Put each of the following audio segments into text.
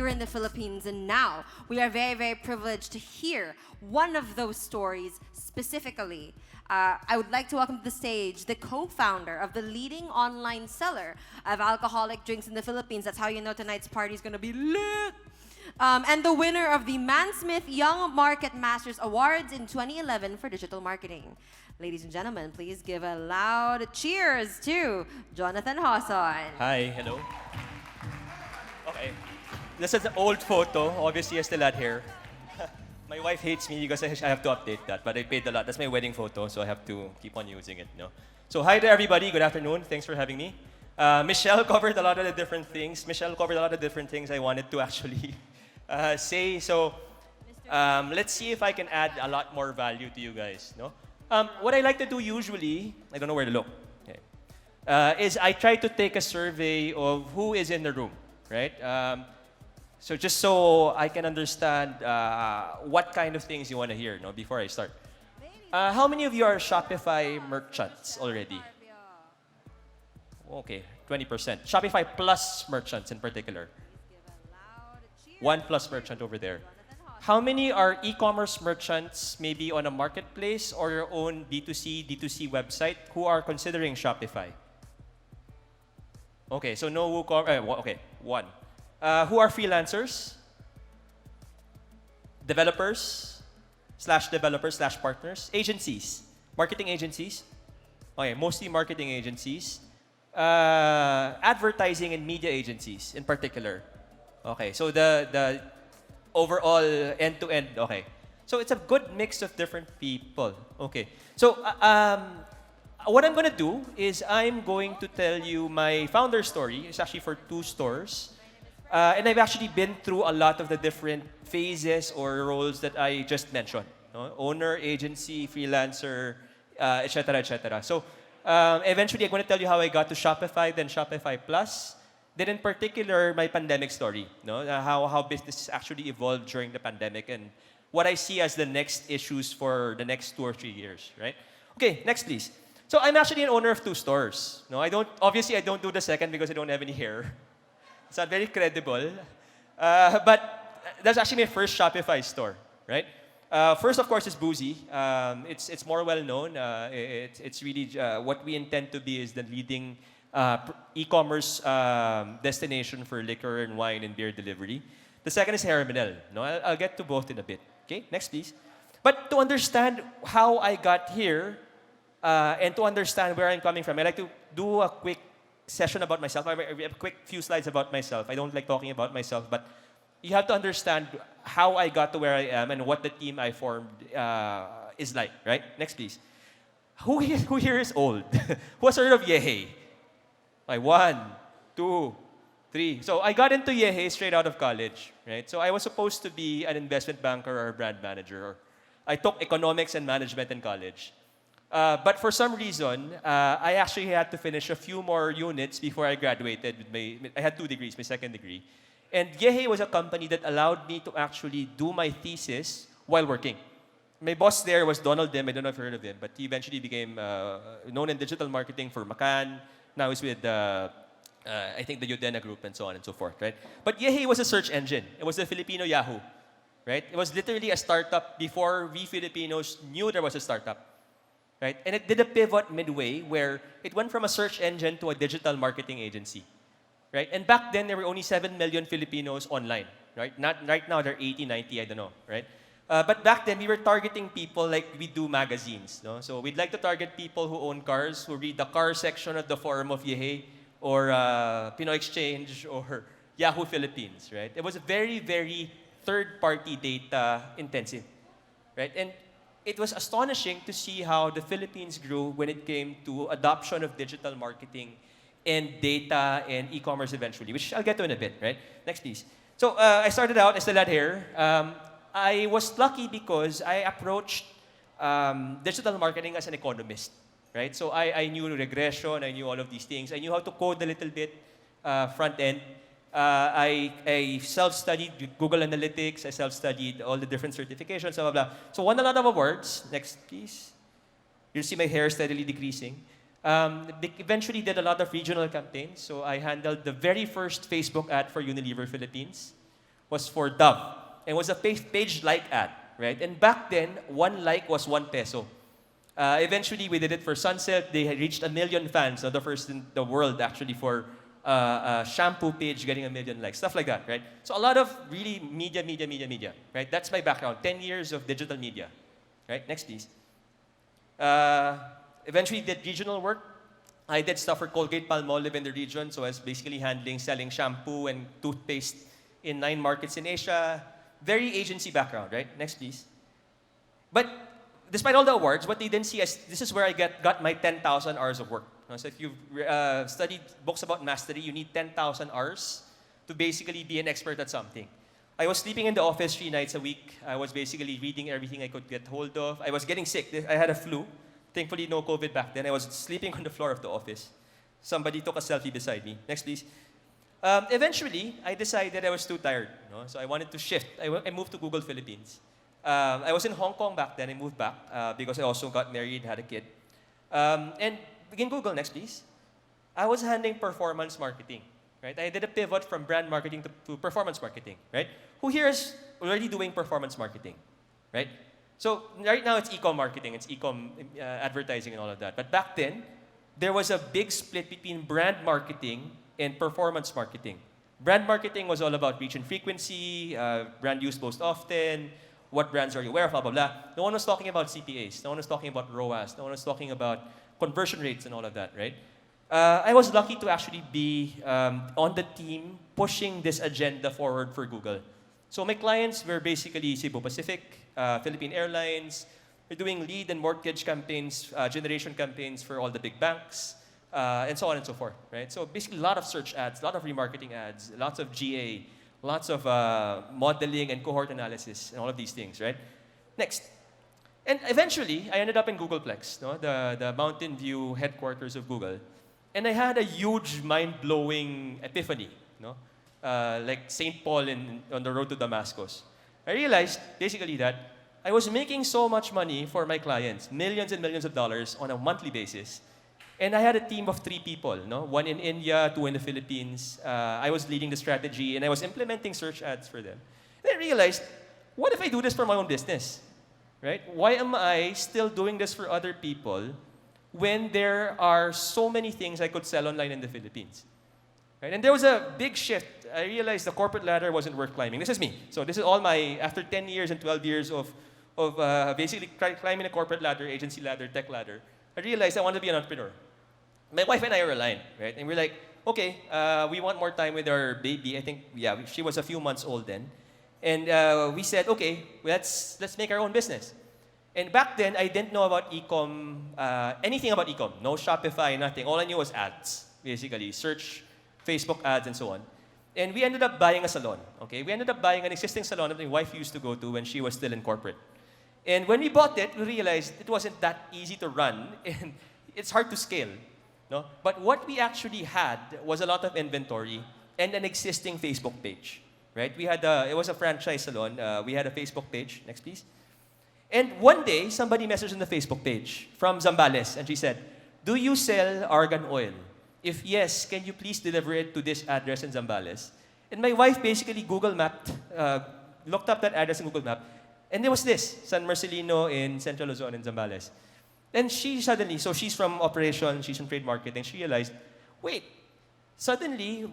here in the Philippines and now. We are very, very privileged to hear one of those stories specifically. I would like to welcome to the stage the co-founder of the leading online seller of alcoholic drinks in the Philippines. That's how you know tonight's party is going to be lit. And the winner of the Mansmith Young Market Masters Awards in 2011 for digital marketing. Ladies and gentlemen, please give a loud cheers to Jonathan Joson. Hi, hello. Okay, this is an old photo. Obviously, I still had hair. My wife hates me because I have to update that, but I paid a lot. That's my wedding photo, so I have to keep on using it. No. So hi to everybody. Good afternoon. Thanks for having me. Michelle covered a lot of the different things. I wanted to actually say. So let's see if I can add a lot more value to you guys. No. What I like to do usually, I don't know where to look, okay, is I try to take a survey of who is in the room, right? So just so I can understand what kind of things you want to hear, no, before I start. How many of you are Shopify merchants already? Okay, 20%. Shopify Plus merchants in particular. 1 plus merchant over there. How many are e-commerce merchants, maybe on a marketplace or your own D2C website, who are considering Shopify? Okay, so no WooCommerce. Okay, 1. Who are freelancers? Developers/partners? Agencies? Marketing agencies? Okay, mostly marketing agencies. Advertising and media agencies in particular. Okay, so the overall end-to-end, okay. So it's a good mix of different people. Okay, so what I'm going to do is I'm going to tell you my founder story. It's actually for 2 stores. And I've actually been through a lot of the different phases or roles that I just mentioned. No? Owner, agency, freelancer, etc., etc. So eventually I'm going to tell you how I got to Shopify, then Shopify Plus. Then in particular, my pandemic story. No? How business actually evolved during the pandemic and what I see as the next issues for the next 2 or 3 years. Right? Okay, next please. So I'm actually an owner of 2 stores. No, obviously I don't do the second because I don't have any hair. It's not very credible. But that's actually my first Shopify store, right? First, of course, is Boozy. It's more well-known. It's really what we intend to be is the leading e-commerce destination for liquor and wine and beer delivery. The second is HairMNL. No, I'll get to both in a bit. Okay, next please. But to understand how I got here and to understand where I'm coming from, I'd like to do a quick session about myself. I have a quick few slides about myself. I don't like talking about myself, but you have to understand how I got to where I am and what the team I formed is like, right? Next, please. Who here is old? Who has heard of Yehe? Like 1, 2, 3. So I got into Yehe straight out of college, right? So I was supposed to be an investment banker or a brand manager. I took economics and management in college. But for some reason, I actually had to finish a few more units before I graduated. I had 2 degrees, my second degree. And Yehe was a company that allowed me to actually do my thesis while working. My boss there was Donald Dim. I don't know if you've heard of him, but he eventually became known in digital marketing for Macan. Now he's with, I think, the Udena Group and so on and so forth, right? But Yehe was a search engine. It was the Filipino Yahoo, right? It was literally a startup before we Filipinos knew there was a startup. Right? And it did a pivot midway where it went from a search engine to a digital marketing agency. Right? And back then, there were only 7 million Filipinos online. Right? Right now, there are 80, 90, I don't know. Right? But back then, we were targeting people like we do magazines. No? So we'd like to target people who own cars, who read the car section of the forum of Yehe, or Pinoy Exchange, or Yahoo Philippines. Right? It was very, very third-party data intensive. Right? And it was astonishing to see how the Philippines grew when it came to adoption of digital marketing and data and e-commerce eventually, which I'll get to in a bit, right? Next, please. So I started out, I still had hair. I was lucky because I approached digital marketing as an economist, right? So I knew regression, I knew all of these things. I knew how to code a little bit front end. I self-studied Google Analytics. I self-studied all the different certifications, blah, blah, blah. So won a lot of awards. Next, please. You'll see my hair steadily decreasing. Eventually did a lot of regional campaigns. So I handled the very first Facebook ad for Unilever Philippines. was for Dove. And was a page like ad, right? And back then, 1 like was 1 peso. Eventually, we did it for Sunset. They had reached 1 million fans, the first in the world actually for a shampoo page getting 1 million likes, stuff like that, right? So a lot of really media, right? That's my background, 10 years of digital media, right? Next, please. Eventually did regional work. I did stuff for Colgate-Palmolive in the region, so I was basically selling shampoo and toothpaste in 9 markets in Asia. Very agency background, right? Next, please. But despite all the awards, what they didn't see is this is where I got my 10,000 hours of work. So if you've studied books about mastery, you need 10,000 hours to basically be an expert at something. I was sleeping in the office 3 nights a week. I was basically reading everything I could get hold of. I was getting sick. I had a flu. Thankfully, no COVID back then. I was sleeping on the floor of the office. Somebody took a selfie beside me. Next, please. Eventually, I decided I was too tired. So I wanted to shift. I moved to Google Philippines. I was in Hong Kong back then. I moved back because I also got married, had a kid. And begin Google, next please. I was handling performance marketing, right? I did a pivot from brand marketing to performance marketing, right? Who here is already doing performance marketing, right? So right now it's Ecom marketing, it's Ecom advertising and all of that. But back then, there was a big split between brand marketing and performance marketing. Brand marketing was all about reach and frequency, brand use most often, what brands are you aware of, blah, blah, blah. No one was talking about CPAs. No one was talking about ROAS. No one was talking about conversion rates and all of that, right? I was lucky to actually be on the team pushing this agenda forward for Google. So my clients were basically Cebu Pacific, Philippine Airlines. We're doing lead and mortgage campaigns, generation campaigns for all the big banks, and so on and so forth, right? So basically a lot of search ads, a lot of remarketing ads, lots of GA, lots of modeling and cohort analysis and all of these things, right? Next. And eventually, I ended up in Googleplex, the Mountain View headquarters of Google. And I had a huge, mind-blowing epiphany, like St. Paul on the road to Damascus. I realized, basically, that I was making so much money for my clients, millions and millions of dollars on a monthly basis. And I had a team of 3 people, 1 in India, 2 in the Philippines. I was leading the strategy, and I was implementing search ads for them. And I realized, what if I do this for my own business? Right? Why am I still doing this for other people when there are so many things I could sell online in the Philippines? Right? And there was a big shift. I realized the corporate ladder wasn't worth climbing. This is me. So this is all after 10 years and 12 years of basically climbing a corporate ladder, agency ladder, tech ladder, I realized I wanted to be an entrepreneur. My wife and I were aligned, right? And we're like, okay, we want more time with our baby. I think, she was a few months old then. And we said, okay, let's make our own business. And back then, I didn't know about Ecom, anything about Ecom. No Shopify, nothing. All I knew was ads, basically. Search, Facebook ads, and so on. And we ended up buying a salon, okay? We ended up buying an existing salon that my wife used to go to when she was still in corporate. And when we bought it, we realized it wasn't that easy to run, and it's hard to scale, But what we actually had was a lot of inventory and an existing Facebook page. Right? It was a franchise salon. We had a Facebook page. Next, please. And one day, somebody messaged on the Facebook page from Zambales, and she said, "Do you sell argan oil? If yes, can you please deliver it to this address in Zambales?" And my wife basically Google mapped, looked up that address in Google Map, and there was this, San Marcelino in Central Luzon in Zambales. And she suddenly, so she's from operations, she's from trade marketing, she realized, wait, suddenly,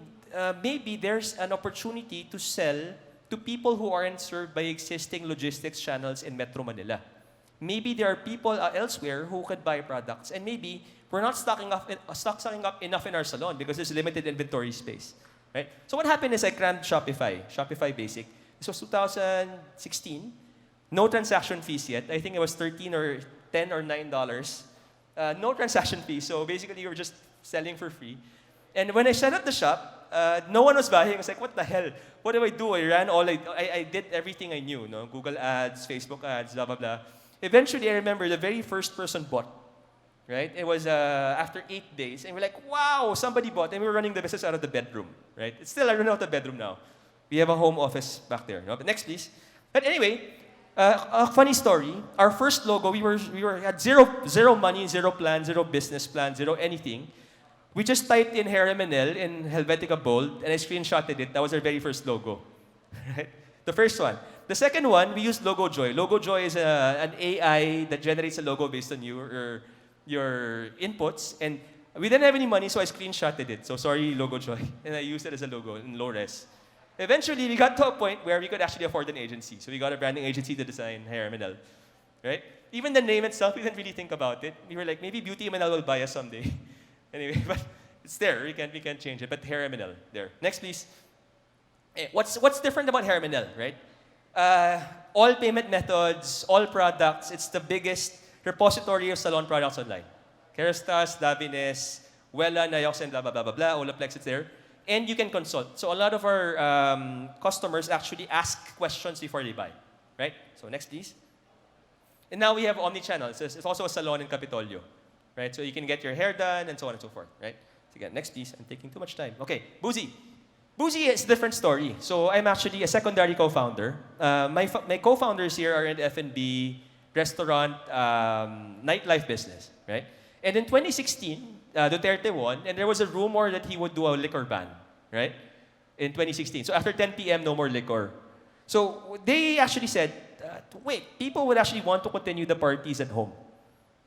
maybe there's an opportunity to sell to people who aren't served by existing logistics channels in Metro Manila. Maybe there are people elsewhere who could buy products, and maybe we're not stocking up enough in our salon because there's limited inventory space. Right? So what happened is I crammed Shopify Basic. This was 2016. No transaction fees yet. I think it was $13 or $10 or $9. No transaction fees. So basically, you were just selling for free. And when I set up the shop, no one was buying. I was like, what the hell? What do I do? I did everything I knew. Google ads, Facebook ads, blah, blah, blah. Eventually, I remember the very first person bought. Right? It was after 8 days. And we're like, wow, somebody bought. And we were running the business out of the bedroom. Right? It's still, I run out of the bedroom now. We have a home office back there. But next, please. But anyway, a funny story. Our first logo, we had zero money, zero plan, zero business plan, zero anything. We just typed in HairMNL in Helvetica Bold, and I screenshotted it. That was our very first logo. Right? The first one. The second one, we use LogoJoy. LogoJoy is an AI that generates a logo based on your inputs. And we didn't have any money, so I screenshotted it. So sorry, LogoJoy. And I used it as a logo in low res. Eventually, we got to a point where we could actually afford an agency. So we got a branding agency to design HairMNL. Right? Even the name itself, we didn't really think about it. We were like, maybe Beauty MNL will buy us someday. Anyway, but it's there. We can't change it. But HairMNL, there. Next, please. What's different about HairMNL, right? All payment methods, all products. It's the biggest repository of salon products online. Kerastas, Davines, Wella, Nayoxen, blah, blah, blah, blah, blah. Olaplex, it's there. And you can consult. So a lot of our customers actually ask questions before they buy, right? So next, please. And now we have omni-channel. It's also a salon in Capitolio, right? So you can get your hair done and so on and so forth, right? So again, next, please. I'm taking too much time. Okay, Boozy. Boozy is a different story. So I'm actually a secondary co-founder. My co-founders here are in the F&B, restaurant, nightlife business, right? And in 2016, Duterte won, and there was a rumor that he would do a liquor ban, right? In 2016. So after 10 p.m., no more liquor. So they actually said, wait, people would actually want to continue the parties at home,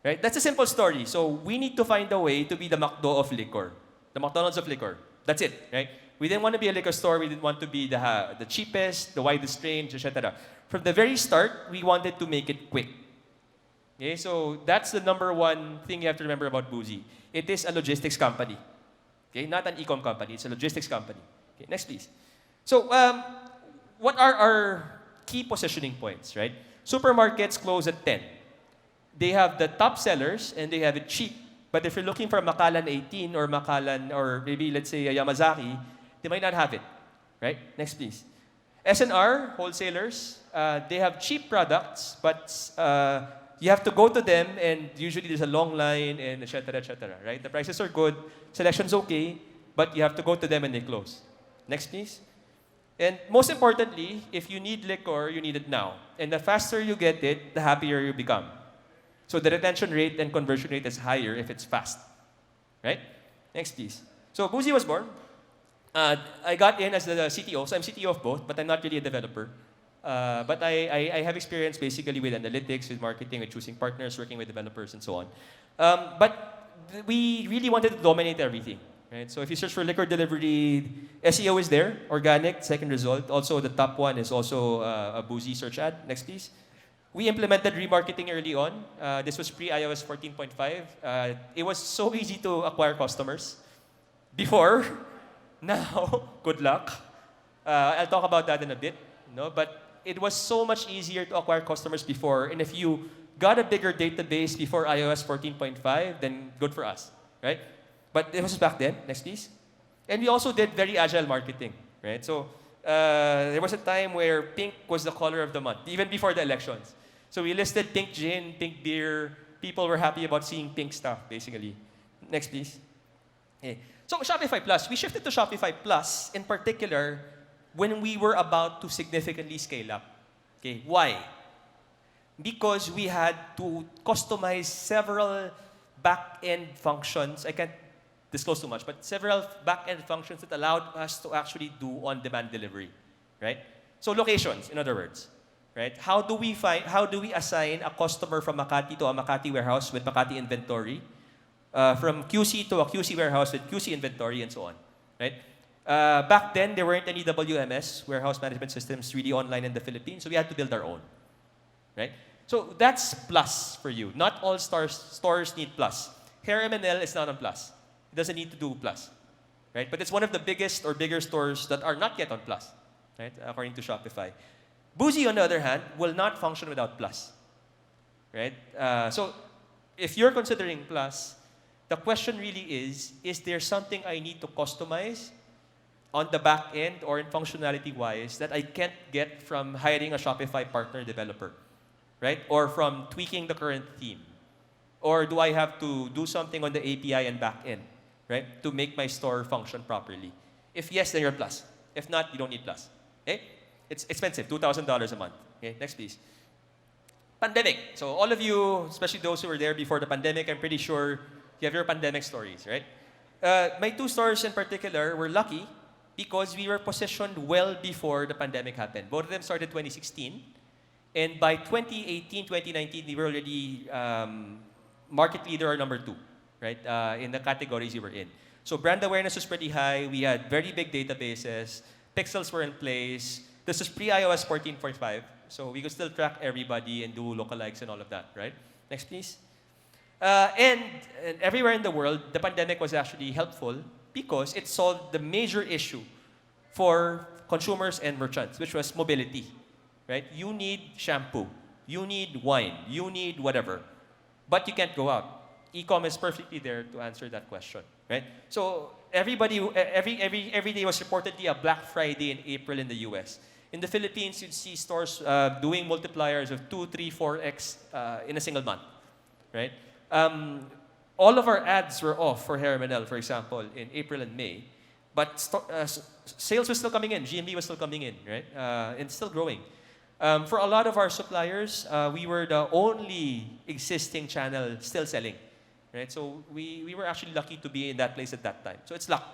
right? That's a simple story. So we need to find a way to be the McDo of liquor, the McDonald's of liquor. That's it, right? We didn't want to be a liquor store. We didn't want to be the cheapest, the widest range, etc. From the very start, we wanted to make it quick. Okay, so that's the number one thing you have to remember about Boozy. It is a logistics company. Okay, not an Ecom company. It's a logistics company. Okay, next, please. So, what are our key positioning points, right? Supermarkets close at 10. They have the top sellers and they have it cheap. But if you're looking for a Macallan 18 or Macallan or maybe let's say a Yamazaki, they might not have it, right? Next, please. S&R, wholesalers, they have cheap products, but you have to go to them and usually there's a long line and et cetera, right? The prices are good, selection's okay, but you have to go to them and they close. Next, please. And most importantly, if you need liquor, you need it now. And the faster you get it, the happier you become. So the retention rate and conversion rate is higher if it's fast, right? Next, please. So Boozy was born. I got in as the CTO, so I'm CTO of both, but I'm not really a developer. But I have experience basically with analytics, with marketing, with choosing partners, working with developers, and so on. But we really wanted to dominate everything. Right? So if you search for liquor delivery, SEO is there, organic, second result. Also, the top one is also a Boozy search ad. Next, please. We implemented remarketing early on. This was pre-iOS 14.5. It was so easy to acquire customers. Before, now, good luck. I'll talk about that in a bit. No, but it was so much easier to acquire customers before. And if you got a bigger database before iOS 14.5, then good for us, right? But it was back then. Next, please. And we also did very agile marketing, right? So there was a time where pink was the color of the month, even before the elections. So we listed pink gin, pink beer. People were happy about seeing pink stuff, basically. Next, please. Okay. So Shopify Plus. We shifted to Shopify Plus, in particular, when we were about to significantly scale up. Okay. Why? Because we had to customize several back-end functions. I can't disclose too much, but several back-end functions that allowed us to actually do on-demand delivery, right? So locations, in other words, right? How do we assign a customer from Makati to a Makati warehouse with Makati inventory, from QC to a QC warehouse with QC inventory, and so on, right? Back then, there weren't any WMS, warehouse management systems, really online in the Philippines, so we had to build our own, right? So that's Plus for you. Not all stores need Plus. HairMNL is not on Plus. It doesn't need to do Plus, right? But it's one of the biggest or bigger stores that are not yet on Plus, right? According to Shopify. Boozy, on the other hand, will not function without Plus, right? So if you're considering Plus, the question really is there something I need to customize on the back end or in functionality-wise that I can't get from hiring a Shopify partner developer, right? Or from tweaking the current theme? Or do I have to do something on the API and back end, right, to make my store function properly? If yes, then you're Plus. If not, you don't need Plus. Okay? It's expensive, $2,000 a month. Okay, next, please. Pandemic. So all of you, especially those who were there before the pandemic, I'm pretty sure you have your pandemic stories, right? My two stores in particular were lucky because we were positioned well before the pandemic happened. Both of them started 2016. And by 2018, 2019, we were already market leader or number 2, right? In the categories we were in. So brand awareness was pretty high. We had very big databases. Pixels were in place. This was pre-iOS 14.5. So we could still track everybody and do localized and all of that, right? Next, please. And everywhere in the world, the pandemic was actually helpful because it solved the major issue for consumers and merchants, which was mobility, right? You need shampoo, you need wine, you need whatever, but you can't go out. Ecom is perfectly there to answer that question, right? So everybody, every day was reportedly a Black Friday in April in the US. In the Philippines, you'd see stores doing multipliers of 2, 3, 4x in a single month, right? All of our ads were off for HairMNL, for example, in April and May, but sales were still coming in, GMV was still coming in, right? And still growing. For a lot of our suppliers, we were the only existing channel still selling, right? So we were actually lucky to be in that place at that time. So it's luck.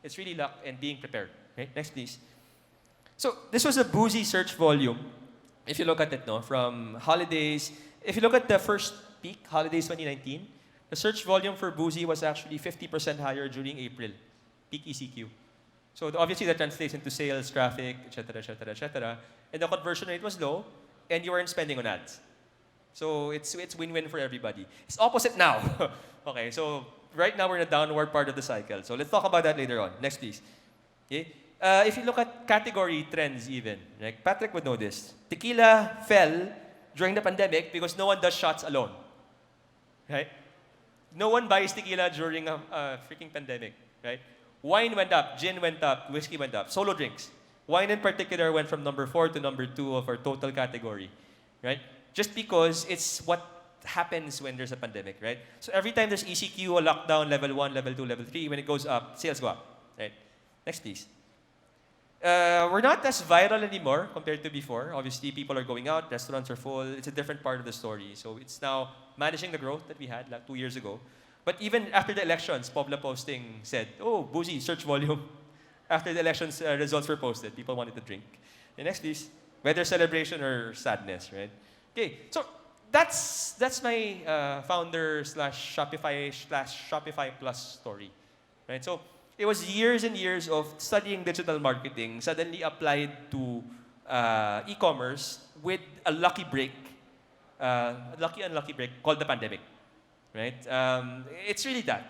It's really luck and being prepared. Right? Next, please. So this was a Boozy search volume. If you look at it, no, from holidays, if you look at the first peak, holidays 2019, the search volume for Boozy was actually 50% higher during April, peak ECQ. So obviously that translates into sales, traffic, etc., etc., etc. And the conversion rate was low, and you weren't spending on ads. So it's win-win for everybody. It's opposite now. Okay, so right now we're in a downward part of the cycle. So let's talk about that later on. Next, please. Okay. If you look at category trends even, like Patrick would know this. Tequila fell during the pandemic because no one does shots alone. Right? No one buys tequila during a freaking pandemic. Right? Wine went up, gin went up, whiskey went up, solo drinks. Wine in particular went from number 4 to number 2 of our total category. Right? Just because it's what happens when there's a pandemic, right? So every time there's ECQ, a lockdown, level 1, level 2, level 3, when it goes up, sales go up, right? Next, please. We're not as viral anymore compared to before. Obviously, people are going out, restaurants are full. It's a different part of the story. So it's now managing the growth that we had like 2 years ago. But even after the elections, Pobla Posting said, oh, Boozy, search volume. After the elections results were posted, people wanted to drink. And next, please. Whether celebration or sadness, right? Okay, so that's my founder slash Shopify Plus story, right? So it was years and years of studying digital marketing suddenly applied to e-commerce with a lucky break, unlucky break called the pandemic, right? It's really that,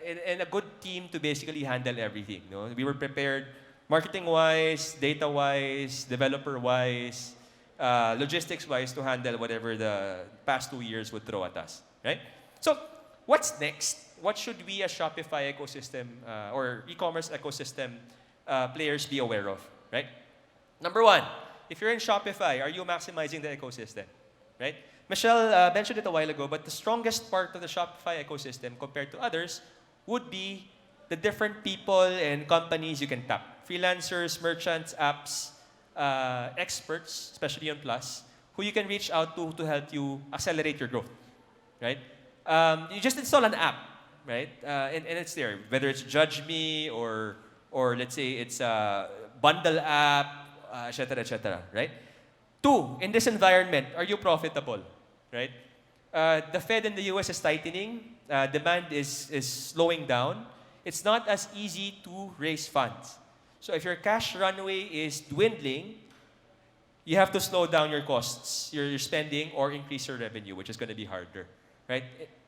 and a good team to basically handle everything. You know? We were prepared, marketing-wise, data-wise, developer-wise, logistics-wise to handle whatever the past 2 years would throw at us, right? So what's next? What should we as Shopify ecosystem or e-commerce ecosystem players be aware of, right? Number 1, if you're in Shopify, are you maximizing the ecosystem, right? Michelle mentioned it a while ago, but the strongest part of the Shopify ecosystem compared to others would be the different people and companies you can tap. Freelancers, merchants, apps, experts, especially on Plus, who you can reach out to help you accelerate your growth, right? You just install an app, right? And it's there, whether it's Judge Me or let's say it's a bundle app, etc., right? 2, in this environment, are you profitable, right? The Fed in the US is tightening. Demand is slowing down. It's not as easy to raise funds. So if your cash runway is dwindling, you have to slow down your costs, your spending, or increase your revenue, which is going to be harder, right?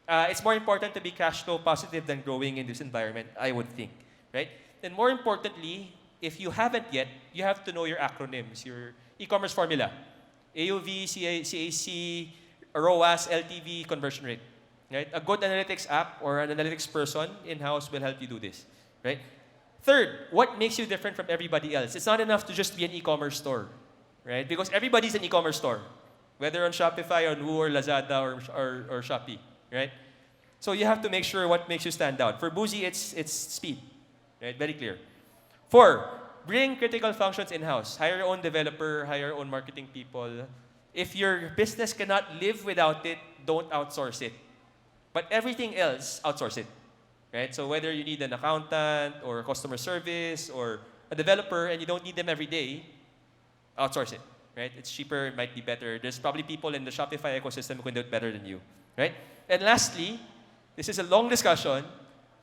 It's more important to be cash flow positive than growing in this environment, I would think, right? And more importantly, if you haven't yet, you have to know your acronyms, your e-commerce formula. AOV, CAC, ROAS, LTV, conversion rate, right? A good analytics app or an analytics person in-house will help you do this, right? 3rd, what makes you different from everybody else? It's not enough to just be an e-commerce store, right? Because everybody's an e-commerce store, whether on Shopify, on Woo, or Lazada, or Shopee, right? So you have to make sure what makes you stand out. For Boozy, it's speed, right? Very clear. 4, bring critical functions in-house. Hire your own developer, hire your own marketing people. If your business cannot live without it, don't outsource it. But everything else, outsource it. Right? So whether you need an accountant or customer service or a developer and you don't need them every day, outsource it, right? It's cheaper, it might be better. There's probably people in the Shopify ecosystem who can do it better than you, right? And lastly, this is a long discussion.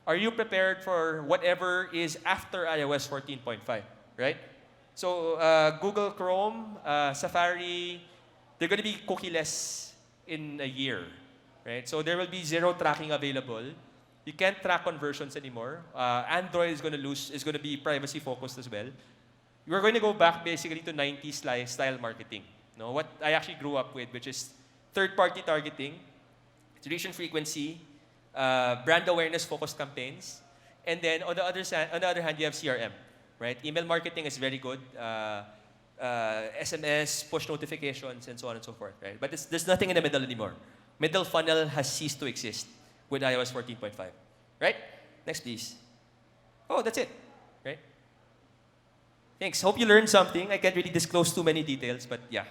Are you prepared for whatever is after iOS 14.5, right? So Google Chrome, Safari, they're going to be cookieless in a year, right? So there will be zero tracking available. You can't track conversions anymore. Android is going to be privacy focused as well. We're going to go back basically to 90s style marketing. No, what I actually grew up with, which is third-party targeting, reach and frequency, brand awareness focused campaigns, and then on the other hand, you have CRM, right? Email marketing is very good. SMS, push notifications, and so on and so forth, right? But there's nothing in the middle anymore. Middle funnel has ceased to exist with iOS 14.5, right? Next, please. Oh, that's it, right? Thanks. Hope you learned something. I can't really disclose too many details, but yeah.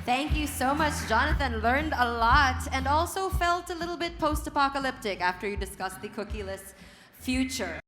Thank you so much, Jonathan. Learned a lot and also felt a little bit post-apocalyptic after you discussed the cookieless future.